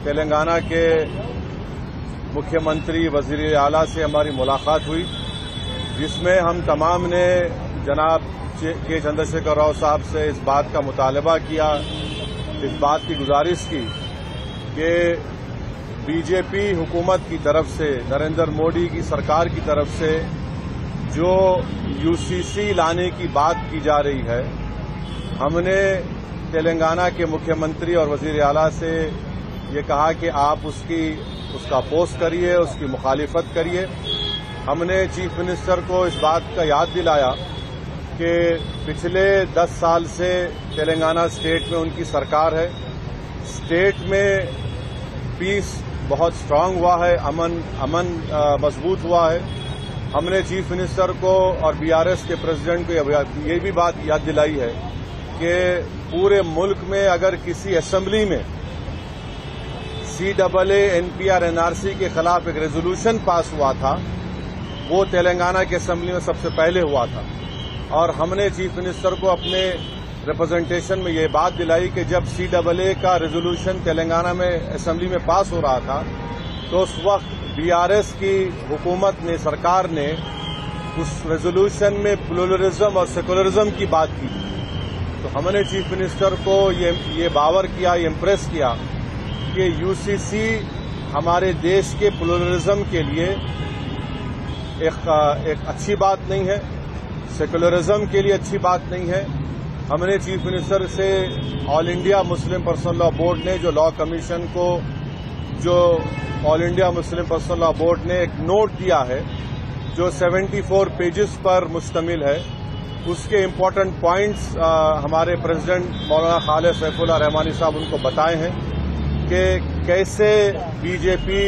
तेलंगाना के मुख्यमंत्री वजीर आला से हमारी मुलाकात हुई, जिसमें हम तमाम ने जनाब के चंद्रशेखर राव साहब से इस बात का मुतालबा किया, इस बात की गुजारिश की कि बीजेपी हुकूमत की तरफ से, नरेंद्र मोदी की सरकार की तरफ से जो यूसीसी लाने की बात की जा रही है, हमने तेलंगाना के मुख्यमंत्री और वजीर आला से ये कहा कि आप उसका अपोज करिए, उसकी मुखालिफत करिए। हमने चीफ मिनिस्टर को इस बात का याद दिलाया कि पिछले 10 साल से तेलंगाना स्टेट में उनकी सरकार है, स्टेट में पीस बहुत स्ट्रांग हुआ है, अमन मजबूत हुआ है। हमने चीफ मिनिस्टर को और बीआरएस के प्रेसिडेंट को ये भी बात याद दिलाई है कि पूरे मुल्क में अगर किसी असेंबली में CAA, NPR, NRC के खिलाफ एक रेजोल्यूशन पास हुआ था, वो तेलंगाना की असेंबली में सबसे पहले हुआ था। और हमने चीफ मिनिस्टर को अपने रिप्रेजेंटेशन में ये बात दिलाई कि जब CAA का रेजोल्यूशन तेलंगाना में असेंबली में पास हो रहा था, तो उस वक्त बीआरएस की हुकूमत ने, सरकार ने उस रेजोल्यूशन में प्लुरलिज्म और सेकुलरिज्म की बात की। तो हमने चीफ मिनिस्टर को ये बावर किया, ये इम्प्रेस किया कि यूसीसी हमारे देश के प्लुरलिज्म के लिए एक अच्छी बात नहीं है, सेकुलरिज्म के लिए अच्छी बात नहीं है। हमने चीफ मिनिस्टर से all India Muslim personal law board ने जो लॉ कमीशन को, जो all India Muslim personal law board ने एक नोट दिया है जो 74 पेजेस पर मुश्तमिल है, उसके इम्पोर्टेंट पॉइंट्स हमारे प्रेसिडेंट मौलाना खालिद सैफुल्लाह रहमानी साहब उनको बताए हैं कि कैसे बीजेपी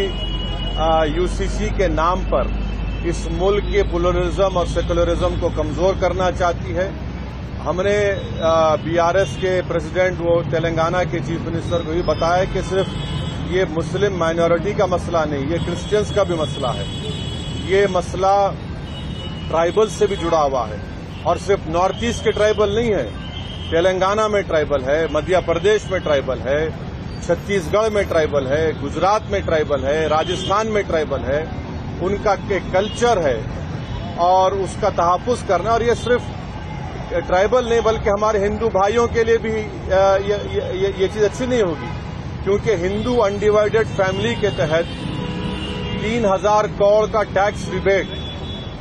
यूसीसी के नाम पर इस मुल्क के प्लुरलिज्म और सेकुलरिज्म को कमजोर करना चाहती है। हमने बीआरएस के प्रेसिडेंट, वो तेलंगाना के चीफ मिनिस्टर को भी बताया कि सिर्फ ये मुस्लिम माइनॉरिटी का मसला नहीं, ये क्रिश्चियंस का भी मसला है। ये मसला ट्राइबल से भी जुड़ा हुआ है, और सिर्फ नॉर्थ ईस्ट के ट्राइबल नहीं है, तेलंगाना में ट्राइबल है, मध्य प्रदेश में ट्राइबल है, छत्तीसगढ़ में ट्राइबल है, गुजरात में ट्राइबल है, राजस्थान में ट्राइबल है। उनका एक कल्चर है और उसका तहफ़्फ़ुज़ करना, और ये सिर्फ ट्राइबल नहीं बल्कि हमारे हिंदू भाइयों के लिए भी ये चीज अच्छी नहीं होगी, क्योंकि हिंदू अनडिवाइडेड फैमिली के तहत 3000 करोड़ का टैक्स रिबेट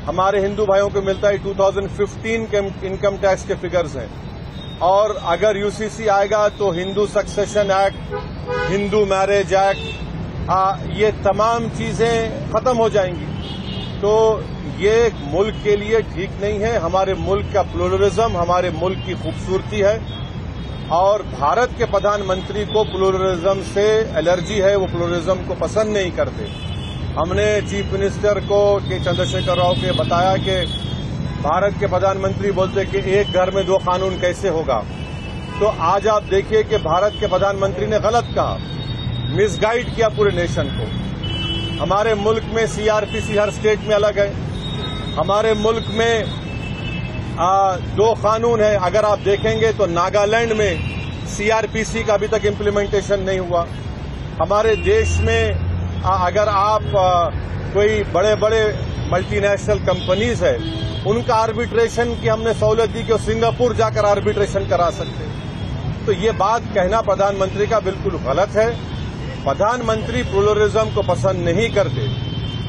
हमारे हिंदू भाइयों को मिलता है। 2015 के इनकम टैक्स के फिगर्स हैं, और अगर यूसीसी आएगा तो Hindu succession act, Hindu marriage act, ये तमाम चीजें खत्म हो जाएंगी। तो ये मुल्क के लिए ठीक नहीं है। हमारे मुल्क का प्लुरलिज्म हमारे मुल्क की खूबसूरती है, और भारत के प्रधानमंत्री को प्लुरलिज्म से एलर्जी है, वो प्लुरलिज्म को पसंद नहीं करते। हमने चीफ मिनिस्टर को के चंद्रशेखर राव के बताया कि भारत के प्रधानमंत्री बोलते कि एक घर में 2 कानून कैसे होगा। तो आज आप देखिए कि भारत के प्रधानमंत्री ने गलत कहा, मिसगाइड किया पूरे नेशन को। हमारे मुल्क में सीआरपीसी हर स्टेट में अलग है। हमारे मुल्क में 2 कानून है। अगर आप देखेंगे तो नागालैंड में सीआरपीसी का अभी तक इम्प्लीमेंटेशन नहीं हुआ। हमारे देश में अगर आप कोई बड़े बड़े मल्टीनेशनल कंपनीज है, उनका आर्बिट्रेशन की हमने सहूलत दी कि वो सिंगापुर जाकर आर्बिट्रेशन करा सकते। तो ये बात कहना प्रधानमंत्री का बिल्कुल गलत है। प्रधानमंत्री प्लुरलिज्म को पसंद नहीं करते।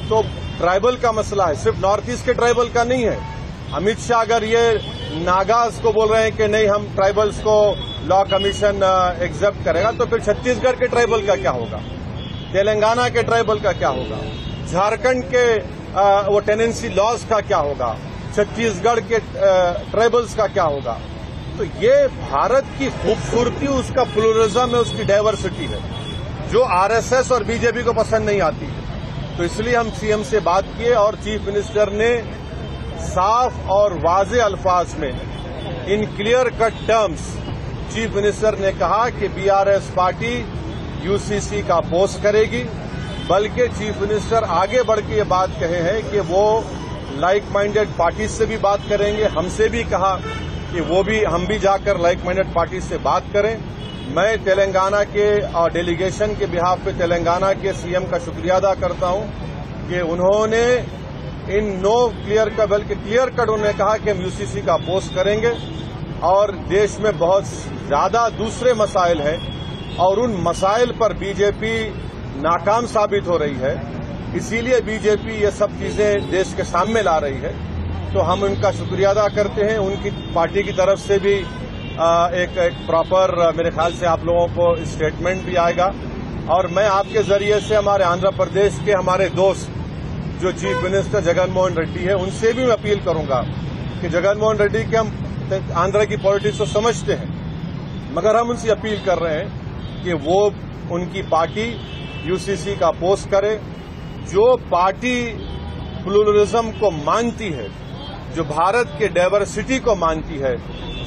तो ट्राइबल का मसला है, सिर्फ नॉर्थ ईस्ट के ट्राइबल का नहीं है। अमित शाह अगर ये नागाज को बोल रहे हैं कि नहीं हम ट्राइबल्स को लॉ कमीशन एक्सेप्ट करेगा, तो फिर छत्तीसगढ़ के ट्राइबल का क्या होगा, तेलंगाना के ट्राइबल का क्या होगा, झारखंड के वो टेनेंसी लॉज का क्या होगा, छत्तीसगढ़ के ट्राइबल्स का क्या होगा। तो ये भारत की खूबसूरती, उसका प्लुरलिज्म है, उसकी डाइवर्सिटी है, जो आरएसएस और बीजेपी को पसंद नहीं आती। तो इसलिए हम सीएम से बात किए, और चीफ मिनिस्टर ने साफ और वाज़ेह अल्फाज में, in clear cut terms, chief minister ने कहा कि बीआरएस पार्टी यूसीसी का अपोज करेगी। बल्कि चीफ मिनिस्टर आगे बढ़ के ये बात कहे हैं कि वो लाइक माइंडेड पार्टी से भी बात करेंगे। हमसे भी कहा कि हम भी जाकर लाइक माइंडेड पार्टी से बात करें, मैं तेलंगाना के डेलीगेशन के बिहाफ पे तेलंगाना के सीएम का शुक्रिया अदा करता हूं कि उन्होंने इन नो क्लियर का बल्कि क्लियर कट उन्होंने कहा कि हम यूसीसी का अपोज करेंगे और देश में बहुत ज्यादा दूसरे मसाइल हैं और उन मसाइल पर बीजेपी नाकाम साबित हो रही है, इसीलिए बीजेपी ये सब चीजें देश के सामने ला रही है। तो हम उनका शुक्रिया अदा करते हैं। उनकी पार्टी की तरफ से भी एक प्रॉपर मेरे ख्याल से आप लोगों को स्टेटमेंट भी आएगा और मैं आपके जरिए से हमारे आंध्र प्रदेश के हमारे दोस्त जो चीफ मिनिस्टर जगन मोहन रेड्डी है उनसे भी मैं अपील करूंगा कि जगन मोहन रेड्डी के हम आंध्र की पॉलिटिक्स को समझते हैं, मगर हम उनसे अपील कर रहे हैं कि वो उनकी पार्टी यूसीसी का अपोज करे। जो पार्टी प्लूरलिज्म को मानती है, जो भारत के डाइवर्सिटी को मानती है,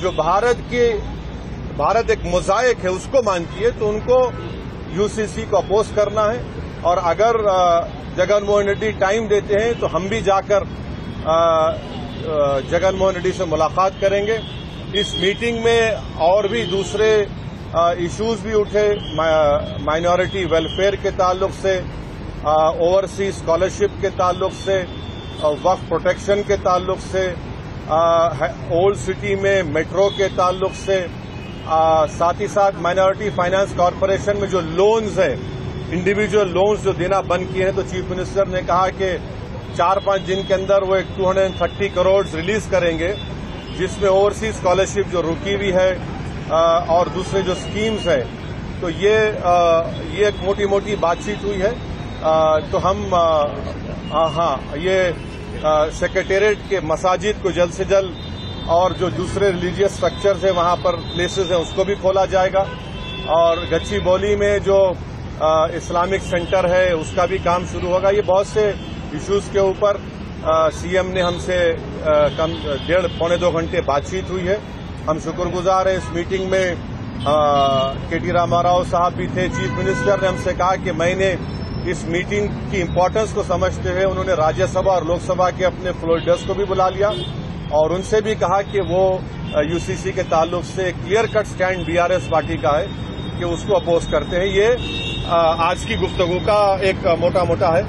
जो भारत एक मोज़ाइक है उसको मानती है, तो उनको यूसीसी को अपोज करना है। और अगर जगन मोहन रेड्डी टाइम देते हैं तो हम भी जाकर जगन मोहन रेड्डी से मुलाकात करेंगे। इस मीटिंग में और भी दूसरे इश्यूज भी उठे, माइनॉरिटी वेलफेयर के ताल्लुक से, ओवरसीज स्कॉलरशिप के ताल्लुक से, वक्फ प्रोटेक्शन के ताल्लुक से, ओल्ड सिटी में मेट्रो के ताल्लुक से, साथ ही साथ माइनॉरिटी फाइनेंस कॉरपोरेशन में जो लोन्स हैं, इंडिविजुअल लोन्स जो देना बंद किए हैं, तो चीफ मिनिस्टर ने कहा कि 4-5 दिन के अंदर वो एक 230 करोड़ रिलीज करेंगे, जिसमें ओवरसीज स्कॉलरशिप जो रुकी हुई है और दूसरे जो स्कीम्स हैं। तो ये एक मोटी मोटी बातचीत हुई है। तो हम ये सेक्रेटेरिएट के मसाजिद को जल्द से जल्द और जो दूसरे रिलीजियस स्ट्रक्चर्स हैं वहां पर प्लेसेस हैं उसको भी खोला जाएगा और गच्चीबौली में जो इस्लामिक सेंटर है उसका भी काम शुरू होगा। ये बहुत से इश्यूज के ऊपर सीएम ने हमसे 1.5-2 घंटे बातचीत हुई है। हम शुक्रगुजार हैं। इस मीटिंग में केटी रामाराव साहब भी थे। चीफ मिनिस्टर ने हमसे कहा कि मैंने इस मीटिंग की इम्पोर्टेंस को समझते हुए उन्होंने राज्यसभा और लोकसभा के अपने फ्लोर लीडर्स को भी बुला लिया और उनसे भी कहा कि वो यूसीसी के ताल्लुक से clear cut stand BRS party का है कि उसको अपोज करते हैं। ये आज की गुफ्तगू का एक मोटा मोटा है।